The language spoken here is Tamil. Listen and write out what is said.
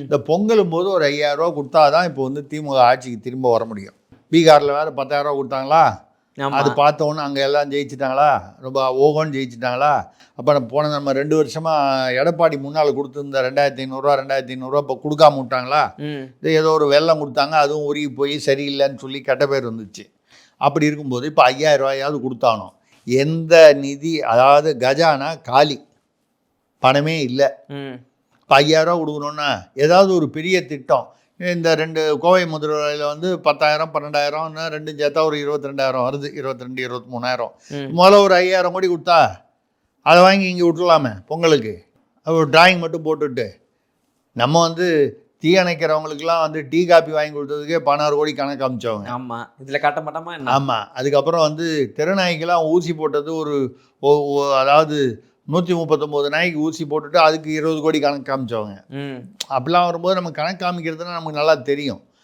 இந்த பொங்கலும் போது ஒரு 5000 ரூபா கொடுத்தாதான் இப்போ வந்து திமுக ஆட்சிக்கு திரும்ப வர முடியும். பீகாரில் வேறு 10,000 ரூபா கொடுத்தாங்களா, அது பார்த்தோன்னு அங்கே எல்லாம் ஜெயிச்சிட்டாங்களா, ரொம்ப ஓகோன்னு ஜெயிச்சிட்டாங்களா. அப்போ போன நம்ம 2 வருஷமாக எடப்பாடி முன்னால் கொடுத்துருந்த 2500 இப்போ கொடுக்காம விட்டாங்களா. இது ஏதோ ஒரு வெள்ளம் கொடுத்தாங்க, அதுவும் உருகி போய் சரியில்லைன்னு சொல்லி கெட்ட பேர் வந்துச்சு. அப்படி இருக்கும்போது இப்போ 5000 ரூபாயாவது கொடுத்தானோ. எந்த நிதி, அதாவது கஜானா காலி, பணமே இல்லை. இப்போ 5000 ரூபா கொடுக்கணுன்னா ஏதாவது ஒரு பெரிய திட்டம், இந்த 2 கோவை முதல்வரையில் வந்து 10,000 12,000 ரெண்டும் சேர்த்தா ஒரு 22,000 வருது, 22 23,000. முதல்ல ஒரு 5000 கோடி கொடுத்தா அதை வாங்கி இங்கே விட்டுலாமே பொங்கலுக்கு. ஒரு டிராயிங் மட்டும் போட்டுட்டு நம்ம வந்து தீ அணைக்கிறவங்களுக்குலாம் வந்து டீ காப்பி வாங்கி கொடுத்ததுக்கே 16 கோடி கணக்கு அமிச்சவங்க. ஆமாம், இதில் காட்ட மாட்டோமா? ஆமாம். அதுக்கப்புறம் வந்து தெருநாய்க்கெல்லாம் ஊசி போட்டது ஒரு அதாவது 139 நாய்க்கு ஊசி போட்டுட்டு அதுக்கு 20 கோடி கணக்கு காமிச்சவங்க. அப்படிலாம் வரும்போது நம்ம கணக்கு காமிக்கிறதுனா நமக்கு நல்லா தெரியும்.